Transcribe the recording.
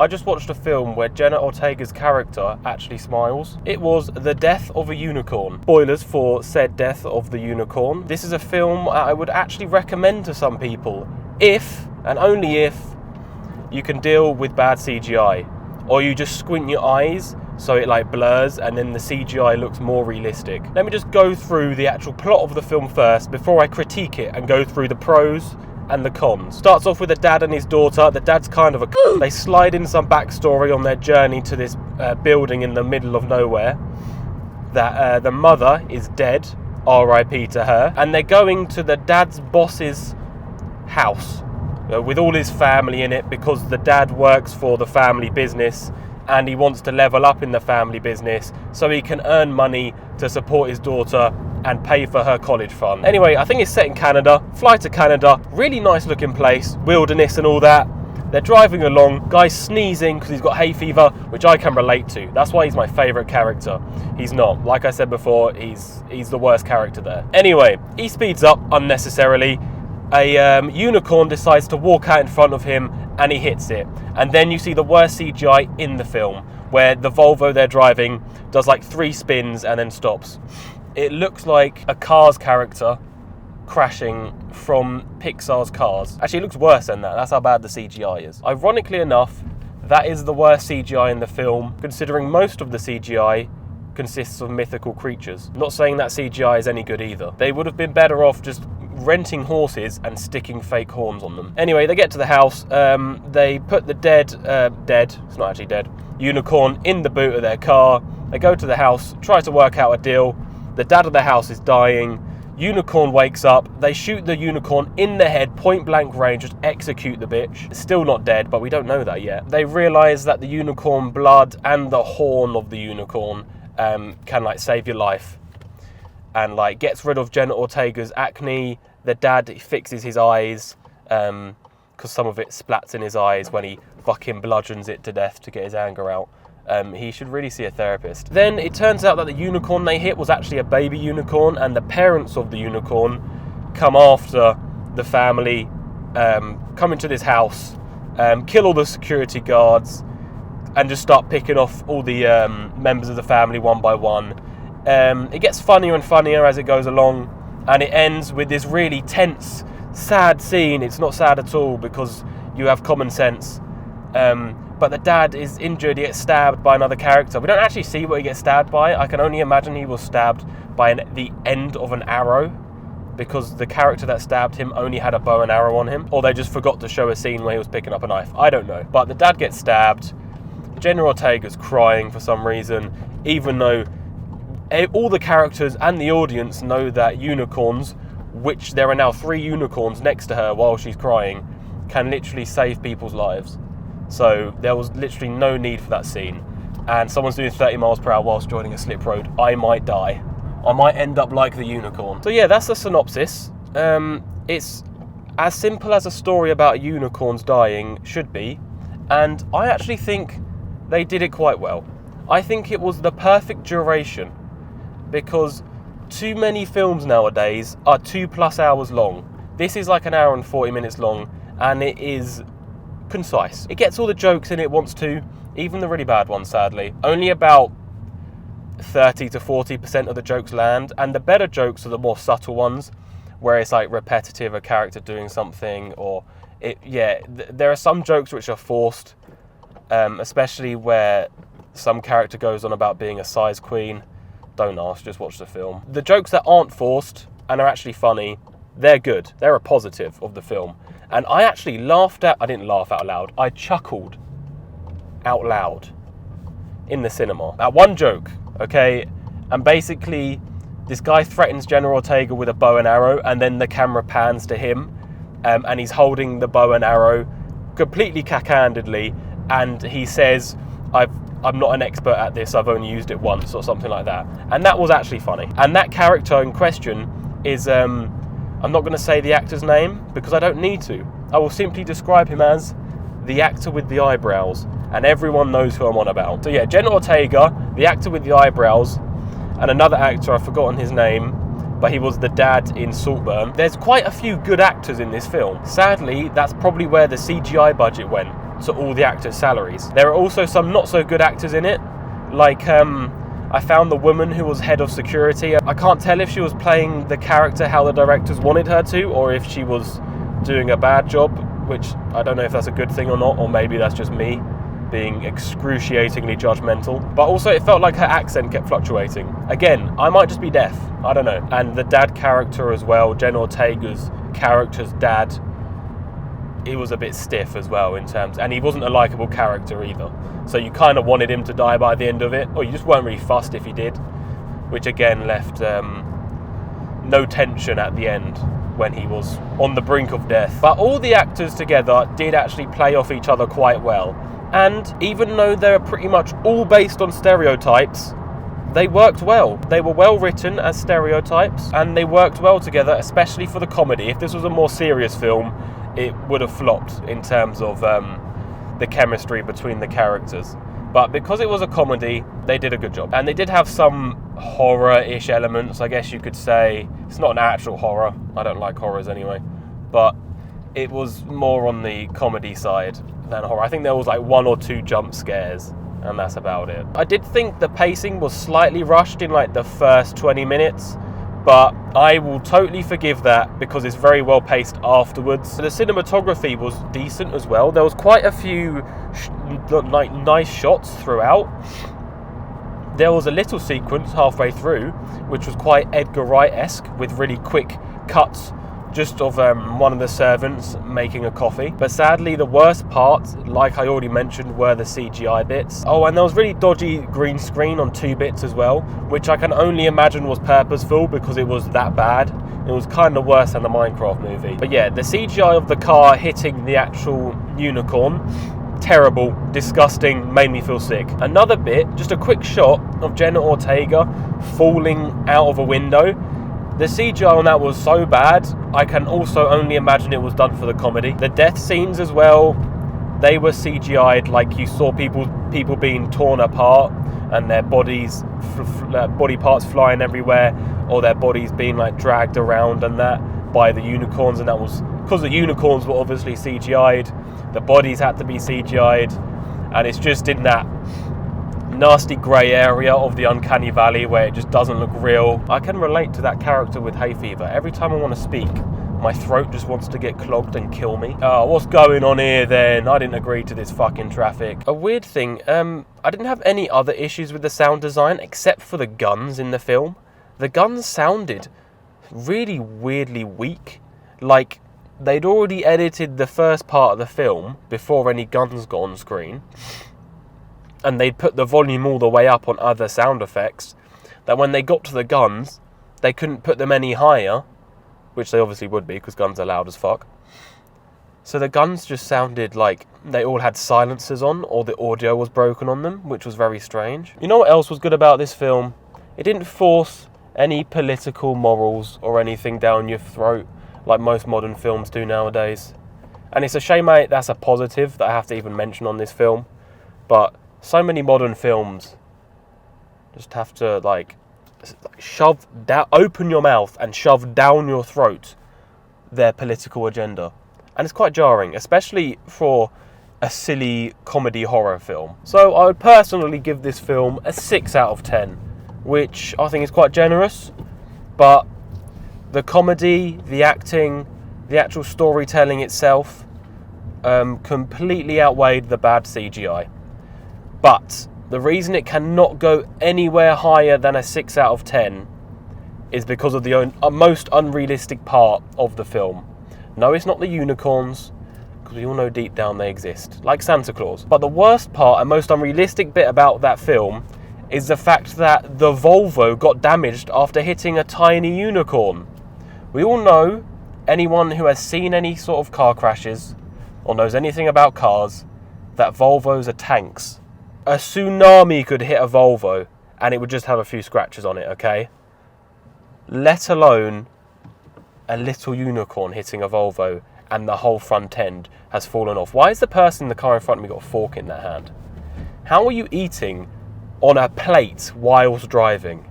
I just watched a film where Jenna Ortega's character actually smiles. It was The Death of a Unicorn. Spoilers for said Death of the Unicorn. This is a film I would actually recommend to some people if, and only if, you can deal with bad CGI. Or you just squint your eyes so it like blurs and then the CGI looks more realistic. Let me just go through the actual plot of the film first before I critique it and go through the pros and the cons. Starts off with a dad and his daughter. The dad's kind of a they slide in some backstory on their journey to this building in the middle of nowhere. That the mother is dead, R.I.P. to her, and they're going to the dad's boss's house with all his family in it because the dad works for the family business and he wants to level up in the family business so he can earn money to support his daughter and pay for her college fund. Anyway, I think it's set in Canada. Fly to Canada, really nice looking place, wilderness and all that. They're driving along, guy's sneezing because he's got hay fever, which I can relate to. That's why he's my favourite character. He's not. Like I said before, he's the worst character there. Anyway, he speeds up unnecessarily. A unicorn decides to walk out in front of him and he hits it. And then you see the worst CGI in the film, where the Volvo they're driving does like 3 spins and then stops. It looks like a Cars character crashing from Pixar's Cars. Actually, it looks worse than that. That's how bad the CGI is. Ironically enough, that is the worst CGI in the film, considering most of the CGI consists of mythical creatures. I'm not saying that CGI is any good either. They would have been better off just renting horses and sticking fake horns on them. Anyway, they get to the house. They put the dead, it's not actually dead, unicorn in the boot of their car. They go to the house, try to work out a deal. The dad of the house is dying. Unicorn wakes up. They shoot the unicorn in the head, point blank range, just execute the bitch. Still not dead, but we don't know that yet. They realise that the unicorn blood and the horn of the unicorn can like save your life. And like gets rid of Jenna Ortega's acne. The dad fixes his eyes because some of it splats in his eyes when he fucking bludgeons it to death to get his anger out. He should really see a therapist. Then it turns out that the unicorn they hit was actually a baby unicorn, and the parents of the unicorn come after the family, come into this house, kill all the security guards, and just start picking off all the members of the family one by one. It gets funnier and funnier as it goes along, and it ends with this really tense, sad scene. It's not sad at all because you have common sense. But the dad is injured, he gets stabbed by another character. We don't actually see what he gets stabbed by. I can only imagine he was stabbed by the end of an arrow, because the character that stabbed him only had a bow and arrow on him. Or they just forgot to show a scene where he was picking up a knife. I don't know. But the dad gets stabbed. Jenna Ortega's crying for some reason, even though all the characters and the audience know that unicorns, which there are now 3 unicorns next to her while she's crying, can literally save people's lives. So there was literally no need for that scene. And someone's doing 30 miles per hour whilst joining a slip road. I might die. I might end up like the unicorn. So yeah, that's the synopsis. It's as simple as a story about unicorns dying should be. And I actually think they did it quite well. I think it was the perfect duration, because too many films nowadays are 2+ hours long. This is like 1 hour and 40 minutes long, and it is concise. It gets all the jokes in it wants to, even the really bad ones, sadly. Only about 30 to 40% of the jokes land, and the better jokes are the more subtle ones, where it's like repetitive, a character doing something, or there are some jokes which are forced, especially where some character goes on about being a size queen. Don't ask, just watch the film. The jokes that aren't forced and are actually funny, they're good. They're a positive of the film. And I actually I didn't laugh out loud, I chuckled out loud in the cinema at one joke, okay? And basically, this guy threatens Jenna Ortega with a bow and arrow, and then the camera pans to him, and he's holding the bow and arrow completely cack-handedly, and he says, I'm not an expert at this, I've only used it once, or something like that. And that was actually funny. And that character in question is, I'm not going to say the actor's name, because I don't need to. I will simply describe him as the actor with the eyebrows, and everyone knows who I'm on about. So yeah, Jenna Ortega, the actor with the eyebrows, and another actor, I've forgotten his name, but he was the dad in Saltburn. There's quite a few good actors in this film. Sadly, that's probably where the CGI budget went. to all the actors' salaries. There are also some not so good actors in it, like I found the woman who was head of security. I can't tell if she was playing the character how the directors wanted her to, or if she was doing a bad job, which I don't know if that's a good thing or not, or maybe that's just me being excruciatingly judgmental. But also it felt like her accent kept fluctuating. Again, I might just be deaf, I don't know. And the dad character as well, Jenna Ortega's character's dad, he was a bit stiff as well in terms, and he wasn't a likeable character either. So you kind of wanted him to die by the end of it, or you just weren't really fussed if he did, which again left no tension at the end when he was on the brink of death. But all the actors together did actually play off each other quite well. And even though they're pretty much all based on stereotypes, they worked well. They were well written as stereotypes, and they worked well together, especially for the comedy. If this was a more serious film, it would have flopped in terms of the chemistry between the characters. But because it was a comedy, they did a good job. And they did have some horror-ish elements, I guess you could say. It's not an actual horror. I don't like horrors anyway. But it was more on the comedy side than horror. I think there was like 1 or 2 jump scares, and that's about it. I did think the pacing was slightly rushed in like the first 20 minutes, but I will totally forgive that because it's very well paced afterwards. The cinematography was decent as well. There was quite a few nice shots throughout. There was a little sequence halfway through which was quite Edgar Wright-esque, with really quick cuts just of one of the servants making a coffee. But sadly, the worst parts, like I already mentioned, were the CGI bits. Oh, and there was really dodgy green screen on 2 bits as well, which I can only imagine was purposeful because it was that bad. It was kind of worse than the Minecraft movie. But yeah, the CGI of the car hitting the actual unicorn, terrible, disgusting, made me feel sick. Another bit, just a quick shot of Jenna Ortega falling out of a window. The CGI on that was so bad, I can also only imagine it was done for the comedy. The death scenes as well, they were CGI'd, like you saw people being torn apart and their bodies, body parts flying everywhere, or their bodies being like dragged around and that by the unicorns, and that was because the unicorns were obviously CGI'd, the bodies had to be CGI'd, and it's just in that nasty grey area of the uncanny valley where it just doesn't look real. I can relate to that character with hay fever. Every time I want to speak, my throat just wants to get clogged and kill me. Oh, what's going on here then? I didn't agree to this fucking traffic. A weird thing, I didn't have any other issues with the sound design except for the guns in the film. The guns sounded really weirdly weak. Like they'd already edited the first part of the film before any guns got on screen, and they'd put the volume all the way up on other sound effects, that when they got to the guns, they couldn't put them any higher, which they obviously would be, because guns are loud as fuck. So the guns just sounded like they all had silencers on, or the audio was broken on them, which was very strange. You know what else was good about this film? It didn't force any political morals or anything down your throat, like most modern films do nowadays. And it's a shame that's a positive that I have to even mention on this film, but so many modern films just have to like shove down, open your mouth and shove down your throat their political agenda, and it's quite jarring, especially for a silly comedy horror film. So I would personally give this film a 6 out of 10, which I think is quite generous, but the comedy, the acting, the actual storytelling itself completely outweighed the bad CGI. But the reason it cannot go anywhere higher than a 6 out of 10 is because of the most unrealistic part of the film. No, it's not the unicorns, because we all know deep down they exist, like Santa Claus. But the worst part and most unrealistic bit about that film is the fact that the Volvo got damaged after hitting a tiny unicorn. We all know, anyone who has seen any sort of car crashes or knows anything about cars, that Volvos are tanks. A tsunami could hit a Volvo and it would just have a few scratches on it, okay? Let alone a little unicorn hitting a Volvo and the whole front end has fallen off. Why has the person in the car in front of me got a fork in their hand? How are you eating on a plate whilst driving?